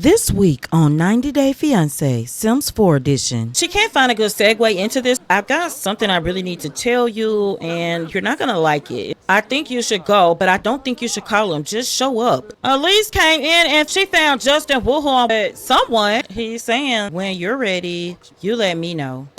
This week on 90 Day Fiancé, Sims 4 edition. She can't find a good segue into this. I've got something I really need to tell you, and you're not going to like it. I think you should go, but I don't think you should call him. Just show up. Elise came in and she found Justin woohooing with someone. He's saying, when you're ready, you let me know.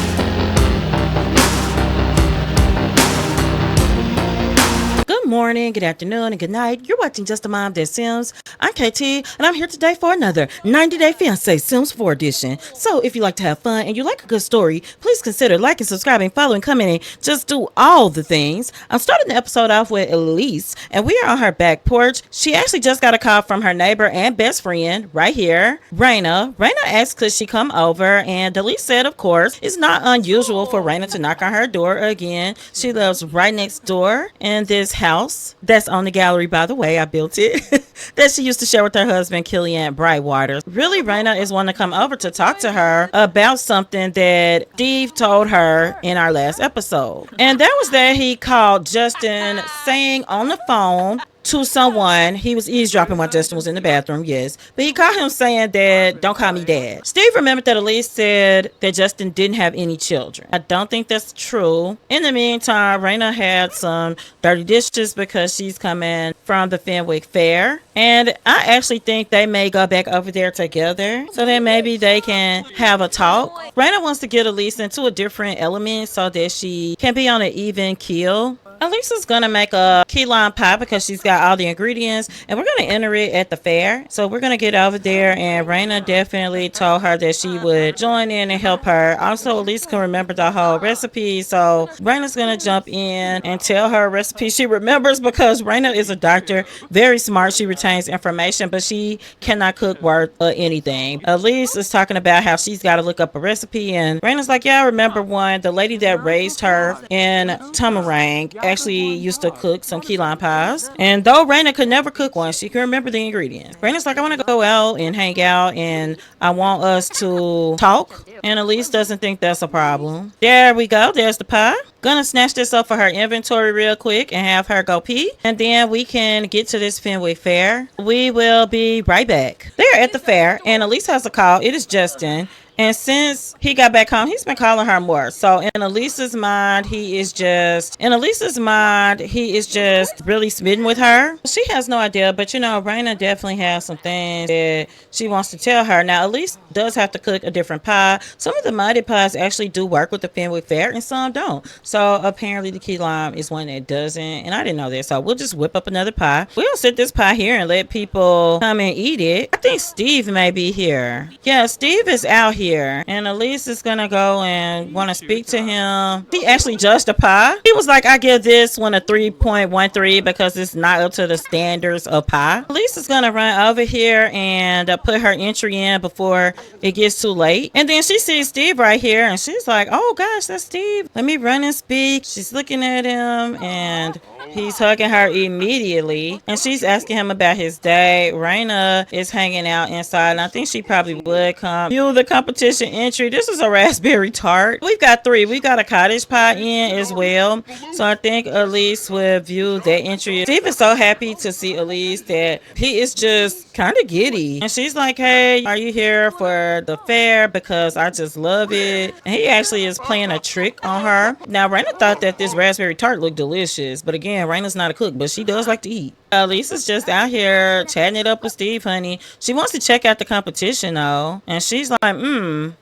Good morning, good afternoon, and good night. You're watching Justamomthatsims. I'm KT, and I'm here today for another 90 Day Fiancé Sims 4 edition. So if you like to have fun and you like a good story, please consider liking, subscribing, following, commenting. Just do all the things. I'm starting the episode off with Elise, and we are on her back porch. She actually just got a call from her neighbor and best friend right here, Reyna. Reyna asked could she come over, and Elise said, of course. It's not unusual for Reyna to knock on her door again. She lives right next door in this house that's on the gallery, by the way. I built it that she used to share with her husband Killian Brightwater. Really, Reyna is wanting to come over to talk to her about something that Steve told her in our last episode, and that was that he called Justin saying on the phone to someone. He was eavesdropping while Justin was in the bathroom, yes. But he caught him saying that, don't call me dad. Steve remembered that Elise said that Justin didn't have any children. I don't think that's true. In the meantime, Reyna had some dirty dishes because she's coming from the Fenwick Fair. And I actually think they may go back over there together so that maybe they can have a talk. Reyna wants to get Elise into a different element so that she can be on an even keel. Elisa's gonna make a key lime pie because she's got all the ingredients, and we're gonna enter it at the fair. So we're gonna get over there, and Reyna definitely told her that she would join in and help her. Also, Elisa can remember the whole recipe, so Reyna's gonna jump in and tell her recipe she remembers because Reyna is a doctor, very smart. She retains information, but she cannot cook worth anything. Elise is talking about how she's got to look up a recipe, and Reyna's like, yeah, I remember one. The lady that raised her in Tamarang actually used to cook some key lime pies, and though Reyna could never cook one, she can remember the ingredients. Reyna's like, I want to go out and hang out, and I want us to talk, and Elise doesn't think that's a problem. There we go, there's the pie. Gonna snatch this up for her inventory real quick and have her go pee, and then we can get to this Fenwick Fair. We will be right back. They're at the fair, and Elise has a call. It is Justin. And since he got back home, he's been calling her more. So in Elisa's mind, he is just really smitten with her. She has no idea, but you know, Reyna definitely has some things that she wants to tell her. Now, Elise does have to cook a different pie. Some of the mighty pies actually do work with the Fenwick Fair, and some don't. So apparently the key lime is one that doesn't, and I didn't know that. So we'll just whip up another pie. We'll sit this pie here and let people come and eat it. I think Steve may be here. Yeah, Steve is out here. And Elise is gonna go and want to speak to him. He actually judged the pie. He was like, I give this one a 3.13 because it's not up to the standards of pie. Elise is gonna run over here and put her entry in before it gets too late. And then she sees Steve right here, and she's like, oh gosh, that's Steve. Let me run and speak. She's looking at him, and he's hugging her immediately, and she's asking him about his day. Reyna is hanging out inside, and I think she probably would come view the competition entry. This is a raspberry tart. We've got three. We got a cottage pie in as well, so I think Elise would view that entry. Steve is so happy to see Elise that he is just kind of giddy, and she's like, hey, are you here for the fair? Because I just love it. And he actually is playing a trick on her. Now, Reyna thought that this raspberry tart looked delicious, but again, Reyna's not a cook, but she does like to eat. Lisa's just out here chatting it up with Steve, honey. She wants to check out the competition though, and she's like,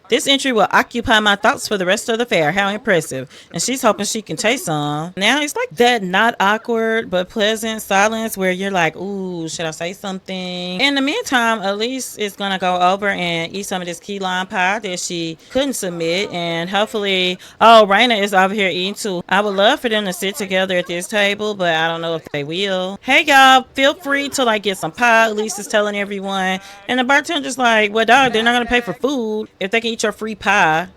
this entry will occupy my thoughts for the rest of the fair. How impressive. And she's hoping she can taste some. Now it's like that not awkward but pleasant silence where you're like, ooh, should I say something? In the meantime, Elise is gonna go over and eat some of this key lime pie that she couldn't submit, and hopefully, oh, Reyna is over here eating too. I would love for them to sit together at this table, but I don't know if they will. Hey y'all, feel free to like get some pie, Elise is telling everyone. And the bartender's like, well dog, they're not gonna pay for food if they can eat your free pie.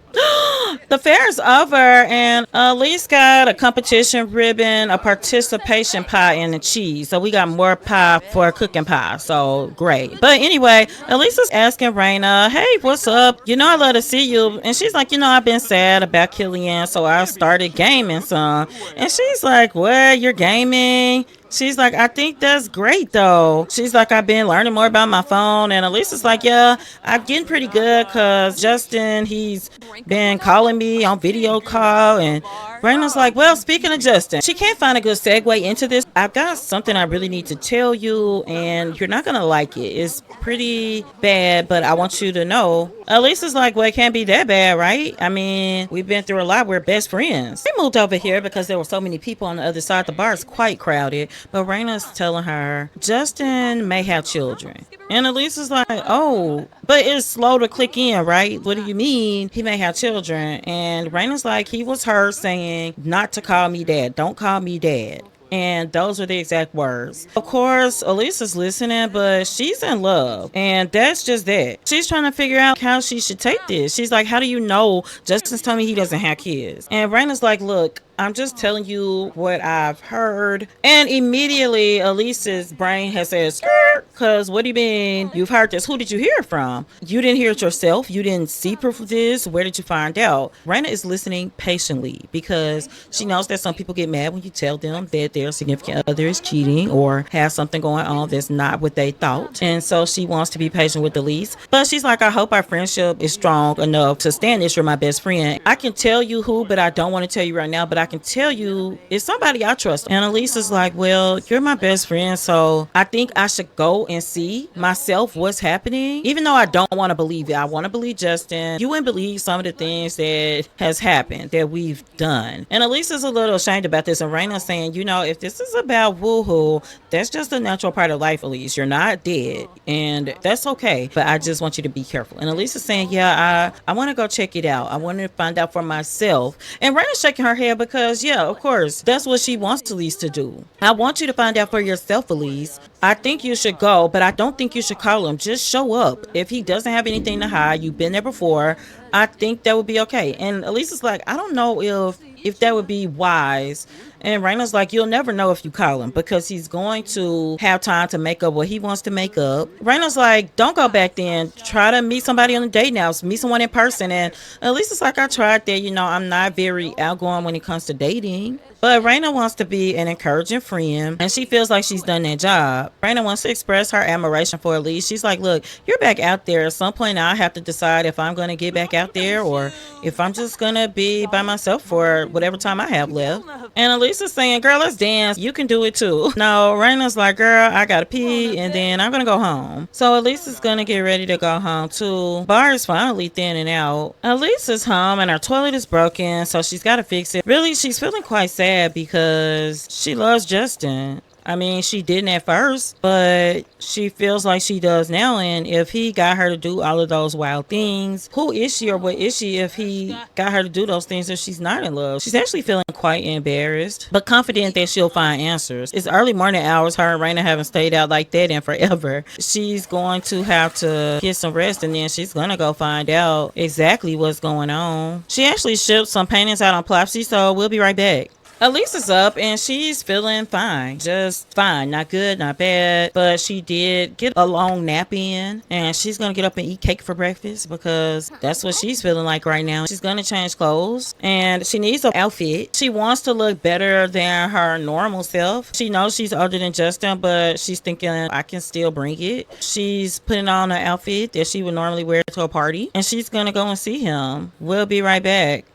The fair is over, and Elise got a competition ribbon, a participation pie, and a cheese. So we got more pie for cooking pie. So great. But anyway, Elisa's asking Reyna, hey, what's up? You know, I love to see you. And she's like, you know, I've been sad about Killian, so I started gaming some. And she's like, what? You're gaming? She's like, I think that's great though. She's like, I've been learning more about my phone. And Elisa's like, yeah, I'm getting pretty good because Justin, he's been calling me on video call. And Reyna's like, well, speaking of Justin, she can't find a good segue into this. I've got something I really need to tell you, and you're not going to like it. It's pretty bad, but I want you to know. Elisa's like, well, it can't be that bad, right? I mean, we've been through a lot. We're best friends. We moved over here because there were so many people on the other side. The bar is quite crowded, but Reyna's telling her, Justin may have children. And Elisa's like, oh, but it's slow to click in, right? What do you mean he may have children? And Reyna's like, he was her saying not to call me dad. Don't call me dad. And those are the exact words. Of course, Elisa's listening, but she's in love. And that's just that. She's trying to figure out how she should take this. She's like, how do you know Justin's telling me he doesn't have kids? And Reyna's like, look, I'm just telling you what I've heard. And immediately, Elisa's brain has said, skirt, because what do you mean? You've heard this. Who did you hear it from? You didn't hear it yourself. You didn't see proof of this. Where did you find out? Reyna is listening patiently because she knows that some people get mad when you tell them that their significant other is cheating or has something going on that's not what they thought. And so she wants to be patient with Elise. But she's like, I hope our friendship is strong enough to stand this. You're my best friend. I can tell you who, but I don't want to tell you right now. But I can tell you it's somebody I trust. And Elisa's like, well, you're my best friend, so I think I should go and see myself what's happening. Even though I don't want to believe it, I want to believe Justin. You wouldn't believe some of the things that has happened, that we've done. And Elisa's a little ashamed about this. And Reyna's saying, you know, if this is about woohoo, that's just a natural part of life, Elise. You're not dead, and that's okay. But I just want you to be careful. And Elisa's saying, yeah, I want to go check it out. I want to find out for myself. And Reyna's shaking her head because, yeah, of course, that's what she wants Elise to do. I want you to find out for yourself, Elise. I think you should go, but I don't think you should call him. Just show up. If he doesn't have anything to hide, you've been there before, I think that would be okay. And Elisa's like, I don't know if that would be wise. And Reyna's like, you'll never know if you call him because he's going to have time to make up what he wants to make up. Reyna's like, don't go back then. Try to meet somebody on a date now. Meet someone in person. And Elisa's like, I tried that. You know, I'm not very outgoing when it comes to dating. But Reyna wants to be an encouraging friend, and she feels like she's done that job. Reyna wants to express her admiration for Elise. She's like, look, you're back out there. At some point, I have to decide if I'm going to get back out there or if I'm just going to be by myself for whatever time I have left. And Elise is saying, girl, let's dance. You can do it too. No, Reyna's like, girl, I got to pee, and then I'm going to go home. So Elise is going to get ready to go home too. Bar is finally thinning out. Elise is home, and her toilet is broken, so she's got to fix it. Really, she's feeling quite sad because she loves Justin. I mean, she didn't at first, but she feels like she does now. And if he got her to do all of those wild things, who is she or what is she if he got her to do those things if she's not in love? She's actually feeling quite embarrassed, but confident that she'll find answers. It's early morning hours. Her and Reyna haven't stayed out like that in forever. She's going to have to get some rest, and then she's going to go find out exactly what's going on. She actually shipped some paintings out on Plopsy, so we'll be right back. Elise is up and she's feeling fine. Just fine. Not good, not bad. But she did get a long nap in. And she's going to get up and eat cake for breakfast because that's what she's feeling like right now. She's going to change clothes. And she needs an outfit. She wants to look better than her normal self. She knows she's older than Justin, but she's thinking, I can still bring it. She's putting on an outfit that she would normally wear to a party. And she's going to go and see him. We'll be right back.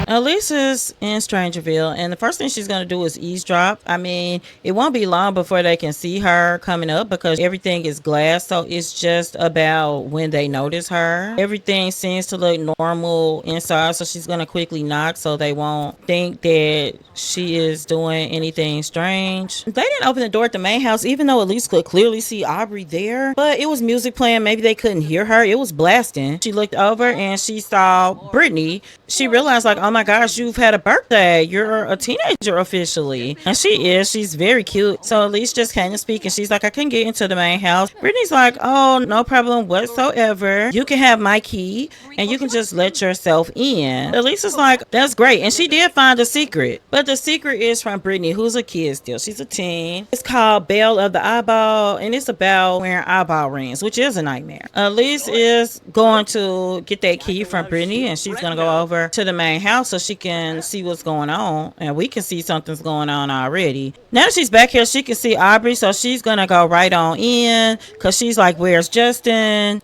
Elisa's in Strangerville, and the first thing she's going to do is eavesdrop. I mean, it won't be long before they can see her coming up because everything is glass, so it's just about when they notice her. Everything seems to look normal inside, so she's going to quickly knock so they won't think that she is doing anything strange. They didn't open the door at the main house, even though Elise could clearly see Aubrey there, but it was music playing. Maybe they couldn't hear her. It was blasting. She looked over and she saw Brittany. She realized, like, oh my gosh, you've had a birthday. You're a teenager officially. And she is. She's very cute. So Elise just came to speak and she's like, I couldn't get into the main house. Brittany's like, oh, no problem whatsoever. You can have my key and you can just let yourself in. Elise is like, that's great. And she did find a secret. But the secret is from Brittany, who's a kid still. She's a teen. It's called Belle of the Eyeball, and it's about wearing eyeball rings, which is a nightmare. Elise is going to get that key from Brittany and she's going to go over to the main house house so she can see what's going on, and we can see something's going on already. Now that she's back here, she can see Aubrey, so she's gonna go right on in because she's like, where's Justin?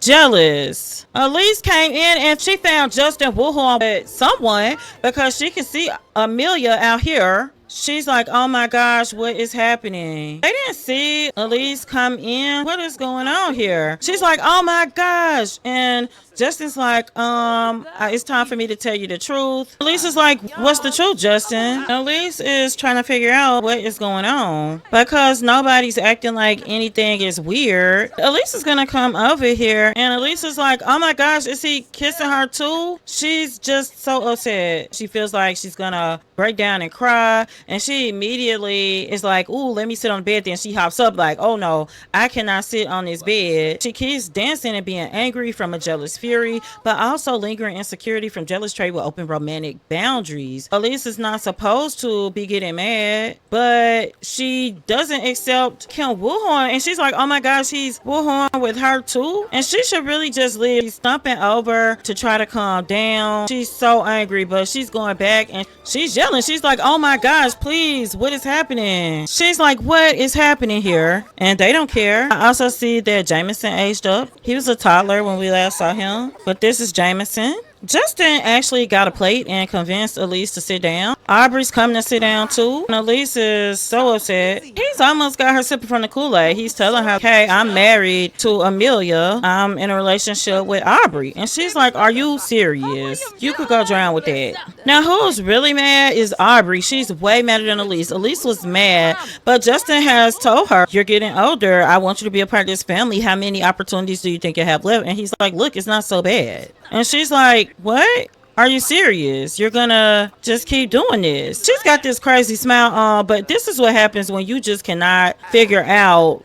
Jealous. Elise came in and she found Justin woohooing with someone because she can see Amelia out here. She's like, oh my gosh, what is happening? They didn't see Elise come in. What is going on here? She's like, oh my gosh. And Justin's like, it's time for me to tell you the truth. Elise is like, what's the truth, Justin? Elise is trying to figure out what is going on because nobody's acting like anything is weird. Elise is gonna come over here and Elise is like, oh my gosh, is he kissing her too? She's just so upset. She feels like she's gonna break down and cry, and she immediately is like, ooh, let me sit on the bed. Then she hops up like, oh no, I cannot sit on this bed. She keeps dancing and being angry from a jealous fury, but also lingering insecurity from jealous trait with open romantic boundaries. Elise is not supposed to be getting mad, but she doesn't accept Kim woohorn, and she's like, oh my gosh, he's woohorn with her too, and she should really just leave. She's stumping over to try to calm down. She's so angry, but she's going back and she's yelling. She's like, oh my gosh, please, what is happening? She's like, what is happening here? And they don't care. I also see that Jameson aged up. He was a toddler when we last saw him, but this is Jameson. Justin actually got a plate and convinced Elise to sit down. Aubrey's coming to sit down too. And Elise is so upset. He's almost got her sipping from the Kool-Aid. He's telling her, hey, I'm married to Amelia. I'm in a relationship with Aubrey. And she's like, are you serious? You could go drown with that. Now, who's really mad is Aubrey. She's way madder than Elise. Elise was mad, but Justin has told her, you're getting older. I want you to be a part of this family. How many opportunities do you think you have left? And he's like, look, it's not so bad. And she's like, what? Are you serious? You're gonna just keep doing this? She's got this crazy smile on, but this is what happens when you just cannot figure out,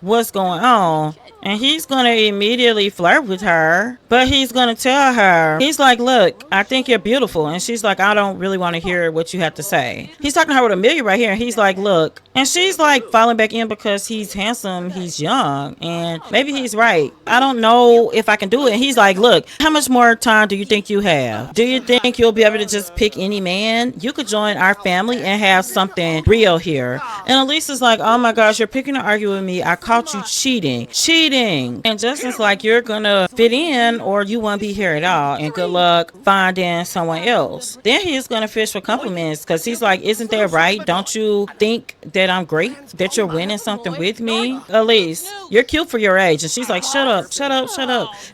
what's going on. And he's gonna immediately flirt with her, but he's gonna tell her, he's like, look, I think you're beautiful. And she's like, I don't really want to hear what you have to say. He's talking to her with Amelia right here, and he's like, look. And she's like falling back in because he's handsome, he's young, and maybe he's right. I don't know if I can do it. And he's like, look, how much more time do you think you have? Do you think you'll be able to just pick any man? You could join our family and have something real here. And Elise is like, oh my gosh, you're picking to argue with me. I caught you cheating. And Justin's like, you're gonna fit in or you won't be here at all, and good luck finding someone else. Then he's gonna fish for compliments because he's like, isn't that right? Don't you think that I'm great, that you're winning something with me? Elise, you're cute for your age. And she's like, shut up.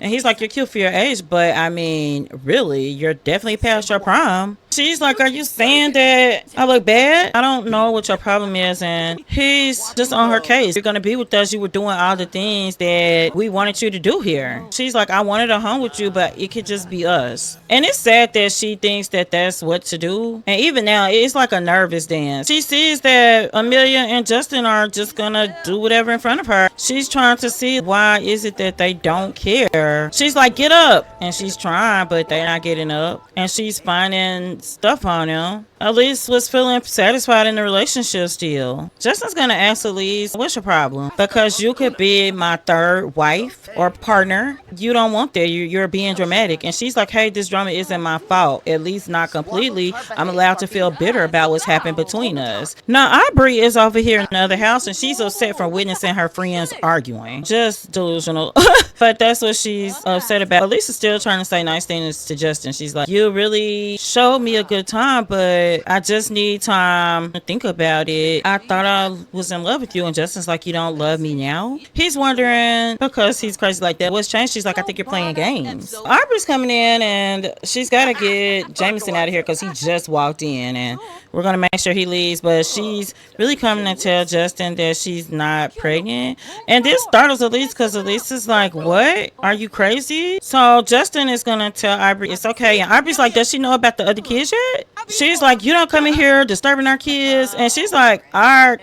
And he's like, you're cute for your age, but I mean, really, you're definitely past your prime. She's like, are you saying that I look bad? I don't know what your problem is. And he's just on her case. You're going to be with us. You were doing all the things that we wanted you to do here. She's like, I wanted to hang with you, but it could just be us. And it's sad that she thinks that that's what to do. And even now, it's like a nervous dance. She sees that Amelia and Justin are just going to do whatever in front of her. She's trying to see why is it that they don't care. She's like, get up. And she's trying, but they're not getting up. And she's finding stuff on him. Elise was feeling satisfied in the relationship still. Justin's gonna ask Elise, what's your problem? Because you could be my third wife or partner. You don't want that. You're being dramatic. And she's like, hey, this drama isn't my fault. At least not completely. I'm allowed to feel bitter about what's happened between us. Now, Aubrey is over here in the other house and she's upset from witnessing her friends arguing. Just delusional. But that's what she's upset about. Elise is still trying to say nice things to Justin. She's like, you really showed me a good time, but I just need time to think about it. I thought I was in love with you. And Justin's like, you don't love me now? He's wondering, because he's crazy like that, what's changed? She's like, I think you're playing games. Aubrey's coming in and she's got to get Jameson out of here because he just walked in, and we're going to make sure he leaves. But she's really coming to tell Justin that she's not pregnant. And this startles Elise because Elise is like, what? Are you crazy? So Justin is going to tell Aubrey it's okay. And Aubrey's like, does she know about the other kids yet? She's like, you don't come in here disturbing our kids. And she's like, our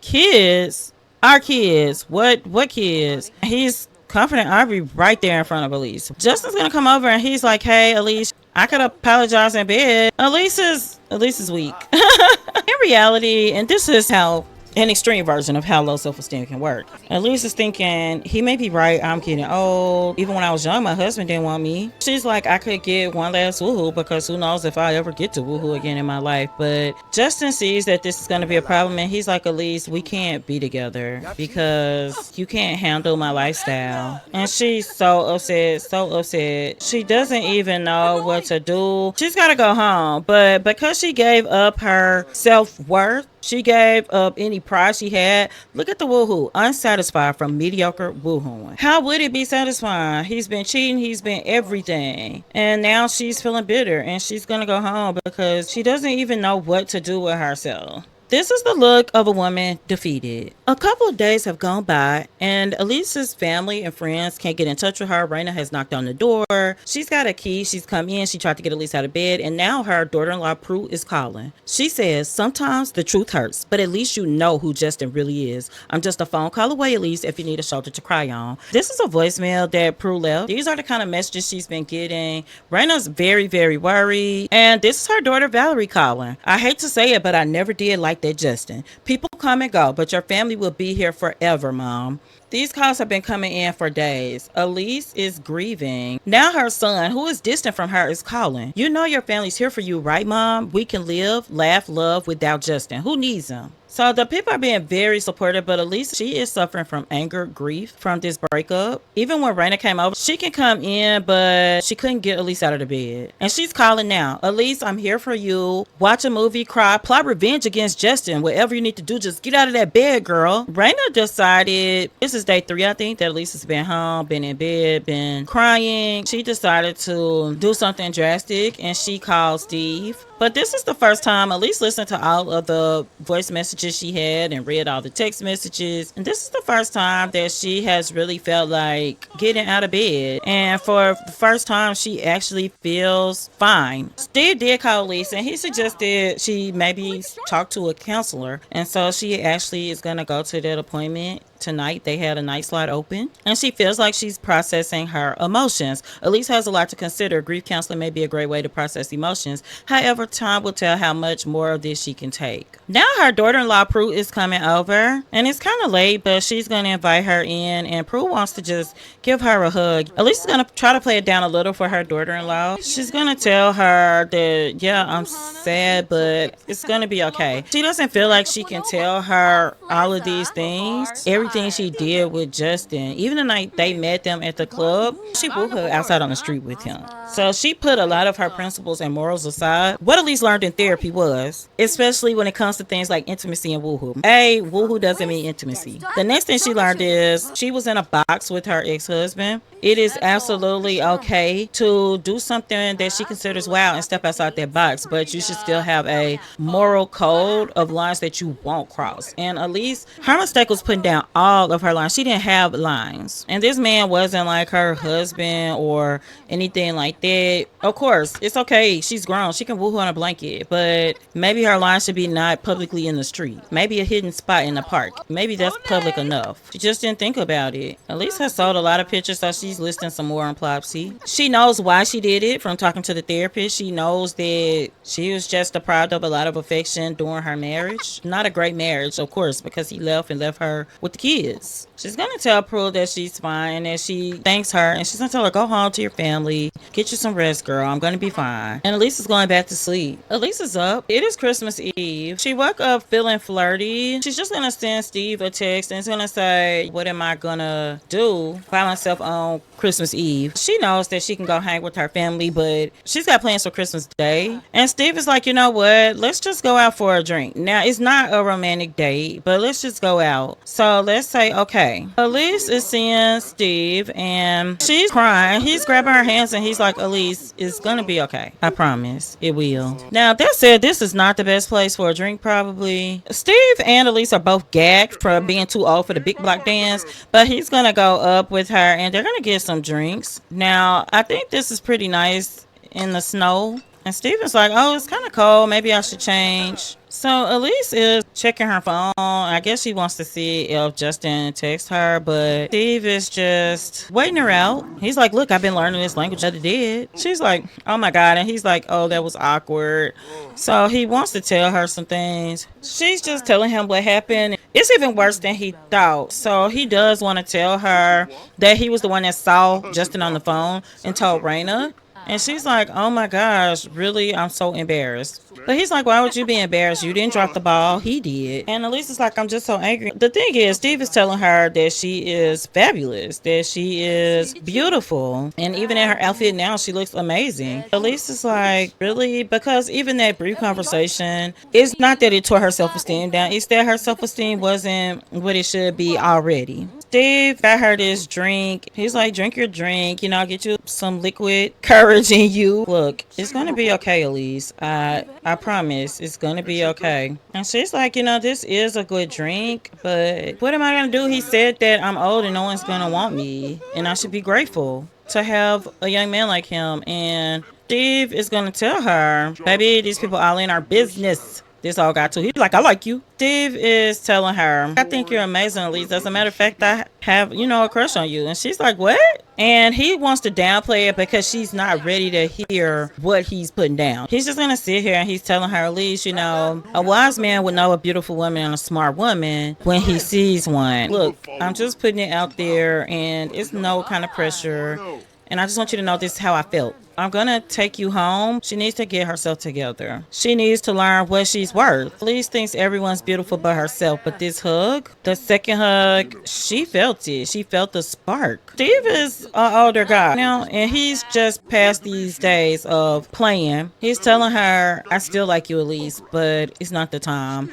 kids? What kids? He's confident Aubrey right there in front of Elise. Justin's gonna come over and he's like, hey, Elise, I could apologize in bed. Elise is weak. In reality, and this is how an extreme version of how low self-esteem can work. Elise is thinking, he may be right, I'm getting old. Even when I was young, my husband didn't want me. She's like, I could get one last woohoo because who knows if I ever get to woohoo again in my life. But Justin sees that this is going to be a problem, and he's like, Elise, we can't be together because you can't handle my lifestyle. And she's so upset, so upset. She doesn't even know what to do. She's got to go home. But because she gave up her self-worth, she gave up any pride she had. Look at the woohoo. Unsatisfied from mediocre woohooing. How would it be satisfying? He's been cheating. He's been everything. And now she's feeling bitter. And she's going to go home because she doesn't even know what to do with herself. This is the look of a woman defeated. A couple of days have gone by, and Elisa's family and friends can't get in touch with her. Reyna has knocked on the door. She's got a key. She's come in. She tried to get Elisa out of bed, and now her daughter-in-law, Prue, is calling. She says, sometimes the truth hurts, but at least you know who Justin really is. I'm just a phone call away, Elise, if you need a shoulder to cry on. This is a voicemail that Prue left. These are the kind of messages she's been getting. Reyna's very, very worried, and this is her daughter, Valerie, calling. I hate to say it, but I never did like that Justin. People come and go, but your family will be here forever, Mom. These calls have been coming in for days. Elise is grieving. Now her son, who is distant from her, is calling. You know your family's here for you, right, Mom? We can live, laugh, love without Justin. Who needs him? So the people are being very supportive, but Elise, she is suffering from anger, grief from this breakup. Even when Reyna came over, she can come in, but she couldn't get Elise out of the bed. And she's calling now. Elise, I'm here for you. Watch a movie, cry, plot revenge against Justin. Whatever you need to do, just get out of that bed, girl. Reyna decided, this is day 3, I think, that Elise has been home, been in bed, been crying. She decided to do something drastic, and she called Steve. But this is the first time Elise listened to all of the voice messages she had and read all the text messages. And this is the first time that she has really felt like getting out of bed. And for the first time, she actually feels fine. Steve did call Elise, and he suggested she maybe talk to a counselor. And so she actually is going to go to that appointment tonight. They had a night slot open, and she feels like she's processing her emotions. Elise has a lot to consider. Grief counseling may be a great way to process emotions. However, time will tell how much more of this she can take. Now her daughter-in-law Prue is coming over, and it's kind of late, but she's going to invite her in, and Prue wants to just give her a hug. Elise is going to try to play it down a little for her daughter-in-law. She's going to tell her that, yeah, I'm sad, but it's going to be okay. She doesn't feel like she can tell her all of these things. Everything she did with Justin, even the night they met them at the club, she wooed her outside on the street with him. So she put a lot of her principles and morals aside. What Elise learned in therapy was, especially when it comes to things like intimacy and woohoo. Woohoo doesn't mean intimacy. The next thing she learned is she was in a box with her ex-husband. It is absolutely okay to do something that she considers wild and step outside that box, but you should still have a moral code of lines that you won't cross. And Elise, her mistake was putting down all of her lines. She didn't have lines. And this man wasn't like her husband or anything like that. Of course, it's okay. She's grown. She can woohoo on a blanket, but maybe her line should be not publicly in the street. Maybe a hidden spot in the park. Maybe that's public enough. She just didn't think about it. Elise has sold a lot of pictures, so she's listing some more on Plopsy. She knows why she did it from talking to the therapist. She knows that she was just deprived of a lot of affection during her marriage. Not a great marriage, of course, because he left her with the kids. She's gonna tell Prue that she's fine, and she thanks her, and she's gonna tell her, go home to your family, get you some rest, girl, I'm gonna be fine. And Elise is going back to sleep. Elise is up. It is Christmas Eve. She woke up feeling flirty. She's just gonna send Steve a text, and it's gonna say, what am I gonna do by myself on Christmas Eve? She knows that she can go hang with her family, but she's got plans for Christmas Day. And Steve is like, you know what, let's just go out for a drink. Now, it's not a romantic date, but let's just go out. So let's say, okay, Elise is seeing Steve, and she's crying. He's grabbing her hands, and he's like, Elise, it's gonna be okay. I promise it will. Now, that said, this is not the best place for a drink, probably. Steve and Elise are both gagged for being too old for the big block dance, but he's gonna go up with her, and they're gonna get some drinks. Now, I think this is pretty nice in the snow. And Steven's like, oh, it's kind of cold. Maybe I should change. So Elise is checking her phone. I guess she wants to see if Justin texts her, but Steve is just waiting her out. He's like, look, I've been learning this language the other day. She's like, oh my God. And he's like, oh, that was awkward. So he wants to tell her some things. She's just telling him what happened. It's even worse than he thought. So he does want to tell her that he was the one that saw Justin on the phone and told Reyna. And she's like, oh my gosh, really? I'm so embarrassed. But he's like, why would you be embarrassed? You didn't drop the ball. He did. And Elisa's like, I'm just so angry. The thing is, Steve is telling her that she is fabulous, that she is beautiful. And even in her outfit now, she looks amazing. Elisa's like, really? Because even that brief conversation, it's not that it tore her self-esteem down. It's that her self-esteem wasn't what it should be already. Steve got her this drink. He's like, drink your drink, get you some liquid courage in you. Look, it's gonna be okay, Elise. I promise it's gonna be okay. And she's like, this is a good drink, but what am I gonna do? He said that I'm old and no one's gonna want me, and I should be grateful to have a young man like him. And Steve is gonna tell her, baby, these people all in our business. This all got to. He's like, I like you. Steve is telling her, I think you're amazing, Elise. As a matter of fact, I have, a crush on you. And she's like, what? And he wants to downplay it because she's not ready to hear what he's putting down. He's just going to sit here and he's telling her, Elise, a wise man would know a beautiful woman and a smart woman when he sees one. Look, I'm just putting it out there and it's no kind of pressure. And I just want you to know this is how I felt. I'm gonna take you home. She needs to get herself together. She needs to learn what she's worth. Elise thinks everyone's beautiful but herself. But this hug, the second hug, she felt it. She felt the spark. Steve is an older guy now, and he's just past these days of playing. He's telling her, I still like you, Elise, but it's not the time.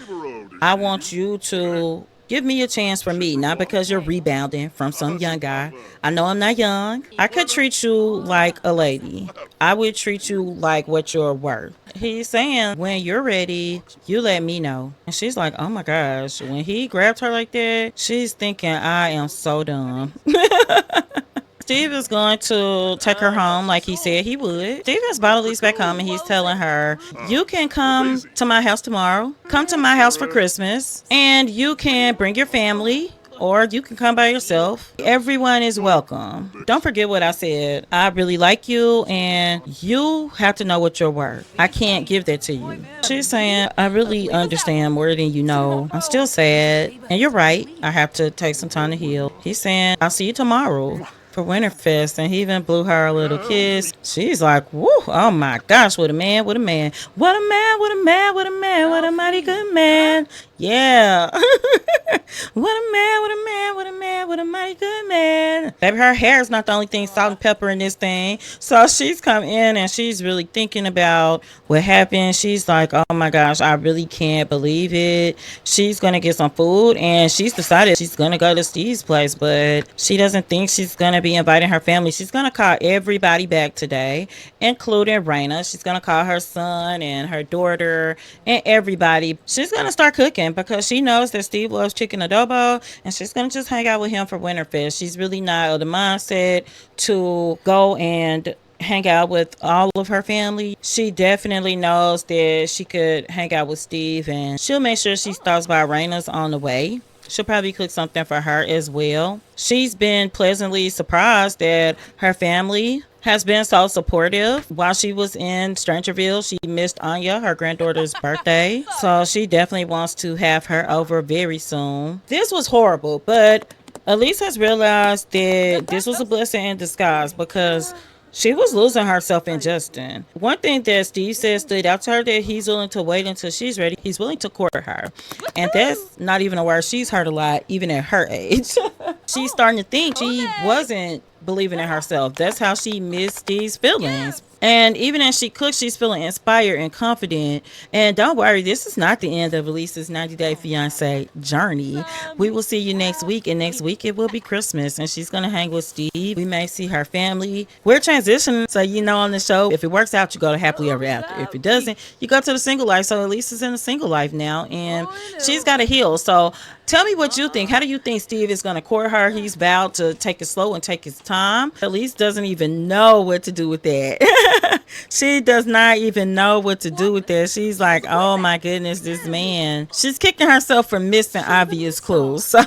I want you to give me a chance for me, not because you're rebounding from some young guy. I know I'm not young. I could treat you like a lady. I would treat you like what you're worth. He's saying, when you're ready, you let me know. And she's like, oh my gosh. When he grabbed her like that, she's thinking, I am so dumb. Steve is going to take her home like he said he would. Steve has brought Elise back home and he's telling her, you can come to my house tomorrow. Come to my house for Christmas. And you can bring your family or you can come by yourself. Everyone is welcome. Don't forget what I said. I really like you and you have to know what you're worth. I can't give that to you. She's saying, I really understand more than you know. I'm still sad. And you're right. I have to take some time to heal. He's saying, I'll see you tomorrow for Winterfest, and he even blew her a little kiss. She's like, woo, oh my gosh, what a man, what a man, what a man, what a man, what a man, what a mighty good man. Yeah. What a man, what a man, what a man, what a mighty good man. Baby, her hair is not the only thing salt and pepper in this thing. So she's come in and she's really thinking about what happened. She's like, oh my gosh, I really can't believe it. She's going to get some food and she's decided she's going to go to Steve's place, but she doesn't think she's going to be inviting her family. She's going to call everybody back today, including Reyna. She's going to call her son and her daughter and everybody. She's going to start cooking because she knows that Steve loves chicken adobo, and she's going to just hang out with him for Winterfest. She's really not of the mindset to go and hang out with all of her family. She definitely knows that she could hang out with Steve, and she'll make sure she stops by Reyna's on the way. She'll probably cook something for her as well. She's been pleasantly surprised that her family has been so supportive. While she was in Strangerville, she missed Anya, her granddaughter's birthday. So she definitely wants to have her over very soon. This was horrible, but Elise has realized that this was a blessing in disguise because she was losing herself in Justin. One thing that Steve said stood out to her, that he's willing to wait until she's ready. He's willing to court her. And that's not even a word she's heard a lot, even at her age. She's starting to think she wasn't believing in herself. That's how she missed these feelings. And even as she cooks, she's feeling inspired and confident. And don't worry, this is not the end of Elisa's 90-day fiancé journey. We will see you next week, and next week it will be Christmas, and she's going to hang with Steve. We may see her family. We're transitioning, so on the show, if it works out, you go to happily ever after. If it doesn't, you go to the single life. So Elisa's in a single life now, and she's got to heal. So tell me what you think. How do you think Steve is going to court her? He's vowed to take it slow and take his time. Elise doesn't even know what to do with that. She does not even know what to do with that. She's like, oh my goodness, this man. She's kicking herself for missing obvious clues. So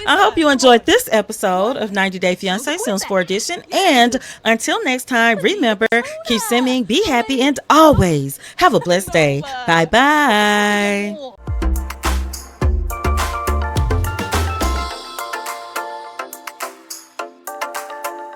I hope you enjoyed this episode of 90 Day Fiancé Sims 4 Edition. And until next time, remember, keep simming, be happy, and always have a blessed day. Bye bye.